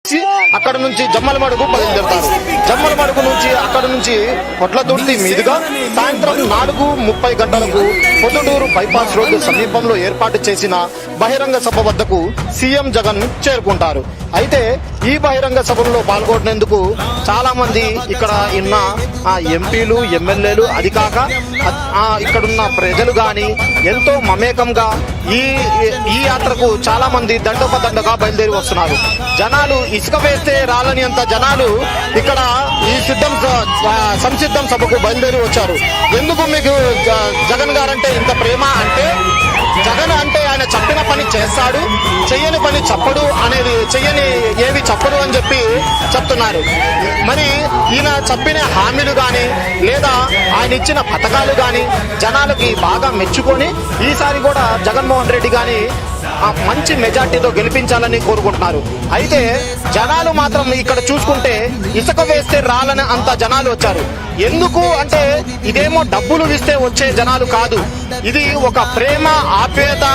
ఎక్కి అక్కడ నుంచి జమ్మలమడుగు బయలుదేరుతారు. జమ్మలమడుగు నుంచి అక్కడ నుంచి పొట్లదుర్తి మీదుగా సాయంత్రం 4:30 గంటలకు పొద్దుటూరు బైపాస్ రోడ్డు సమీపంలో ఏర్పాటు చేసిన బహిరంగ సభ వద్దకు సీఎం జగన్ చేరుకుంటారు. అయితే ఈ బహిరంగ సభలో పాల్గొనేందుకు చాలా మంది ఇక్కడ ఉన్న ఎంపీలు, ఎమ్మెల్యేలు, అది కాక ఇక్కడున్న ప్రజలు గాని ఎంతో మమేకంగా ఈ యాత్రకు చాలా మంది దండోపదండగా బయలుదేరి వస్తున్నారు. జనాలు ఇసుక వేస్తే రాలని అంత జనాలు ఇక్కడ ఈ సంసిద్ధం సభకు బయలుదేరి వచ్చారు. ఎందుకు మీకు జగన్ గారంటే ఇంత ప్రేమ అంటే, జగన్ అంటే ఆయన చెప్పిన పని చేస్తాడు, చెయ్యని పని చెప్పడు అనేది, చెయ్యని ఏవి చెప్పడు అని చెప్పి చెప్తున్నారు. మరి ఈయన చెప్పిన హామీలు గాని లేదా ఆయన ఇచ్చిన పథకాలు గాని జనాలకి బాగా మెచ్చుకొని ఈసారి కూడా జగన్మోహన్ రెడ్డి గాని మంచి మెజార్టీతో గెలిపించాలని కోరుకుంటున్నారు. అయితే జనాలు మాత్రం ఇక్కడ చూసుకుంటే ఇసుక వేస్తే రాలని అంత జనాలు వచ్చారు. ఎందుకు అంటే ఇదేమో డబ్బులు ఇస్తే వచ్చే జనాలు కాదు, ఇది ఒక ప్రేమ, ఆప్యాయత,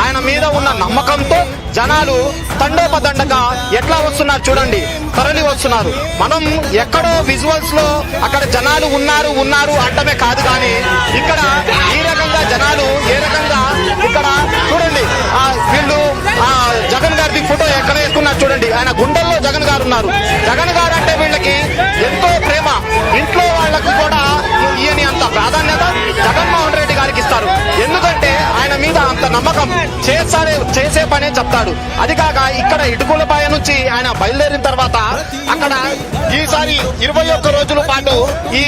ఆయన మీద ఉన్న నమ్మకంతో జనాలు తండోపదండగా ఎట్లా వస్తున్నారు చూడండి, తరలి వస్తున్నారు. మనం ఎక్కడో విజువల్స్ లో అక్కడ జనాలు ఉన్నారు అంటమే కాదు, కానీ ఇక్కడ ఈ రకంగా జనాలు ఏ రకంగా ఇక్కడ చూడండి. వీళ్ళు జగన్ గారిది ఫోటో ఎక్కడ వేసుకున్నారు చూడండి, ఆయన గుండెల్లో జగన్ గారు ఉన్నారు. జగన్ గారు అంటే వీళ్ళకి ఎంతో ప్రేమ, ఇంట్లో వాళ్లకు కూడా ఈయన అంత ప్రాధాన్యత జగన్మోహన్ రెడ్డి గారికి ఇస్తారు. ఎందుకంటే ఆయన మీద అంత నమ్మకం, చేసే పనే చెప్తాడు. అది కాక ఇక్కడ ఇటుకులపాయ నుంచి ఆయన బయలుదేరిన తర్వాత అక్కడ ఈసారి 21 రోజుల పాటు ఈ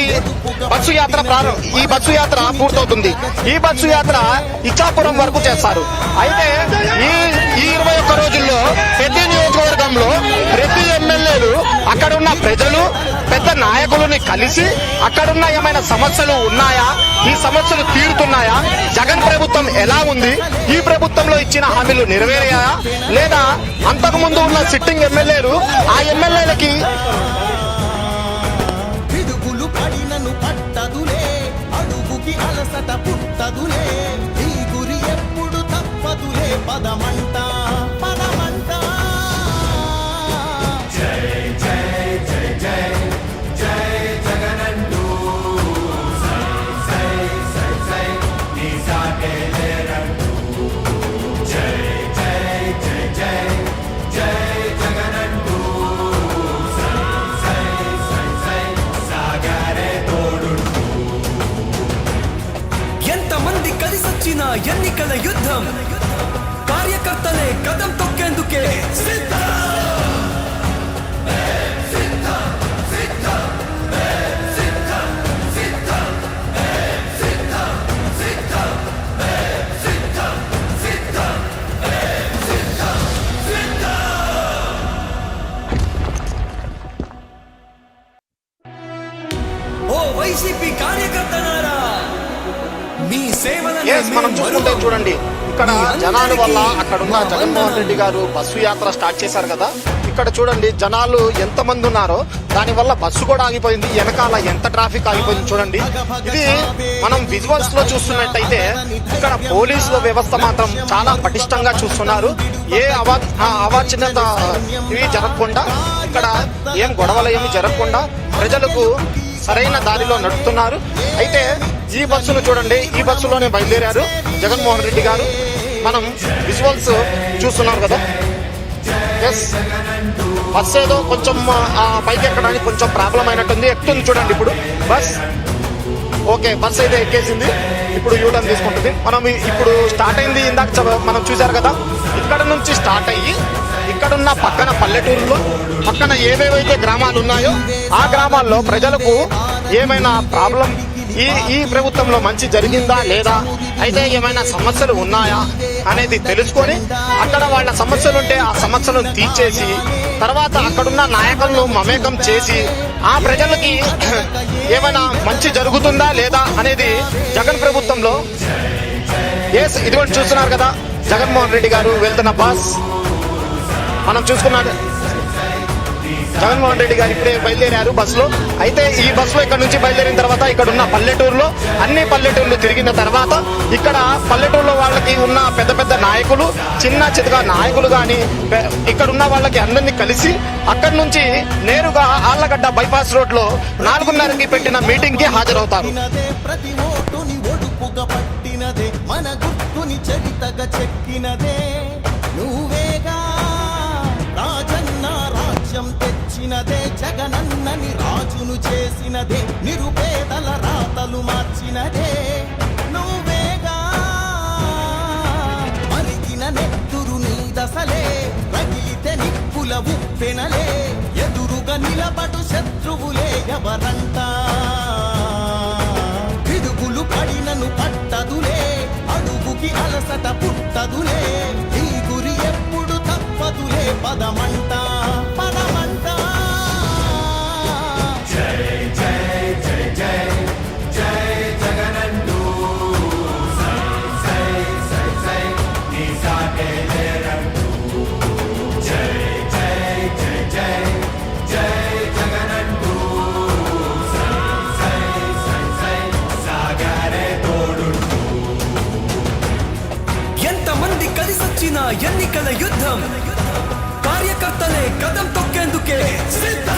బస్సు యాత్ర పూర్తవుతుంది. ఈ బస్సు యాత్ర ఇచ్చాపురం వరకు చేస్తారు. అయితే ఈ 21 రోజుల్లో ప్రతి నియోజకవర్గంలో ప్రతి ఎమ్మెల్యేలు అక్కడున్న ప్రజలు, పెద్ద నాయకులని కలిసి అక్కడున్న ఏమైనా సమస్యలు ఉన్నాయా, ఈ సమస్యలు తీరుతున్నాయా, జగన్ ప్రభుత్వం ఎలా ఉంది, ఈ ప్రభుత్వంలో ఇచ్చిన హామీలు నెరవేరాయా లేదా, అంతకు ముందు ఉన్న సిట్టింగ్ ఎమ్మెల్యేలు ఆ ఎమ్మెల్యేలకి అలసట పుట్టదులే, ఈ గురి ఎప్పుడు తప్పదులే, పదమంట పదమంట. జై జై జై జై జై జగనంటూ సై సై సై సై నీ సాటే లేరంటూ. జై జై జై జై జై జగనంటూ సై సై సై సై సాగరే తోడుంటూ. ఎంతమంది కలిసొచ్చిన ఎన్నికల యుద్ధం, కార్యకర్తలే కదం తొక్కేందుకే సిద్ధం. ఓ వైసీపీ కార్యకర్తలారా, మీ సేవలను మనం చూసుకుంటే చూడండి, ఇక్కడ జనాల వల్ల అక్కడున్న జగన్మోహన్ రెడ్డి గారు బస్సు యాత్ర స్టార్ట్ చేశారు కదా, ఇక్కడ చూడండి జనాలు ఎంత మంది ఉన్నారో, దాని వల్ల బస్సు కూడా ఆగిపోయింది, వెనకాల ఎంత ట్రాఫిక్ ఆగిపోయింది చూడండి. ఇది మనం విజువల్స్ లో చూస్తున్నట్టయితే ఇక్కడ పోలీసుల వ్యవస్థ మాత్రం చాలా పటిష్టంగా చూస్తున్నారు. ఏ అవాంఛనీయత ఇవి జరగకుండా, ఇక్కడ ఏం గొడవలు ఏమి జరగకుండా ప్రజలకు సరైన దారిలో నడుపుతున్నారు. అయితే ఈ బస్సును చూడండి, ఈ బస్సులోనే బయలుదేరారు జగన్మోహన్ రెడ్డి గారు. మనం విజువల్స్ చూస్తున్నాం కదా. ఎస్, బస్ ఏదో కొంచెం పైకి ఎక్కడానికి కొంచెం ప్రాబ్లం అయినట్టుంది. ఎక్కుతుంది చూడండి ఇప్పుడు బస్. ఓకే, బస్ అయితే ఎక్కేసింది, ఇప్పుడు యూటర్న్ తీసుకుంటుంది. మనం ఇప్పుడు స్టార్ట్ అయింది, ఇందాక మనం చూసారు కదా, ఇక్కడ నుంచి స్టార్ట్ అయ్యి ఇక్కడున్న పక్కన పల్లెటూరులో పక్కన ఏవేవైతే గ్రామాలు ఉన్నాయో ఆ గ్రామాల్లో ప్రజలకు ఏమైనా ప్రాబ్లం, ఈ ప్రభుత్వంలో మంచి జరిగిందా లేదా, అయితే ఏమైనా సమస్యలు ఉన్నాయా అనేది తెలుసుకొని అక్కడ వాళ్ళ సమస్యలుంటే ఆ సమస్యలను తీర్చేసి తర్వాత అక్కడున్న నాయకులను మమేకం చేసి ఆ ప్రజలకి ఏమైనా మంచి జరుగుతుందా లేదా అనేది జగన్ ప్రభుత్వంలో ఇదిగోటి చూస్తున్నారు కదా, జగన్మోహన్ రెడ్డి గారు వెళ్తున్న బస్ మనం చూసుకున్నాడు. జగన్మోహన్ రెడ్డి గారు ఇప్పుడే బయలుదేరారు బస్సులో. అయితే ఈ బస్సులో ఇక్కడ నుంచి బయలుదేరిన తర్వాత ఇక్కడ ఉన్న పల్లెటూరులో అన్ని పల్లెటూర్లు తిరిగిన తర్వాత ఇక్కడ పల్లెటూరులో వాళ్ళకి ఉన్న పెద్ద పెద్ద నాయకులు, చిన్న చితగా నాయకులు గాని ఇక్కడ ఉన్న వాళ్ళకి అందరినీ కలిసి అక్కడి నుంచి నేరుగా ఆళ్లగడ్డ బైపాస్ రోడ్ లో 4:30కి పెట్టిన మీటింగ్ కి హాజరవుతారు. ప్రతి ఓటుని ఒడుపుగా పట్టినదే, మన గుర్తుని చరితగా చెక్కినదే నువ్వేగా. రాజన్న రాజ్యం తెచ్చినదే, జగనన్నని రాజును చేసినదే, నిరుపేదల రాతలు మార్చినదే నువ్వేగా. మరిగిన నెత్తురు నీ దశలే, రగిలితే నిప్పుల ఉప్పెనలే, ఎదురుగా నిలబడు శత్రువులే ఎవరంట. పిడుగులు పడినను పట్టదులే, అడుగుకి అలసట పుట్టదులే, ఈ గురి ఎప్పుడు తప్పదులే, పదమంట పదమంట. జై జై జై జై జై జగనంటూ సై సై సై సై నీ సాటే లేరంటూ. జై జై జై జై జై జగనంటూ సై సై సై సై సాగరే తోడుంటూ. ఎంతమంది కలిసొచ్చిన ఎన్నికల యుద్ధం, కార్యకర్తలే కదం తొక్కేందుకే సిద్ధం.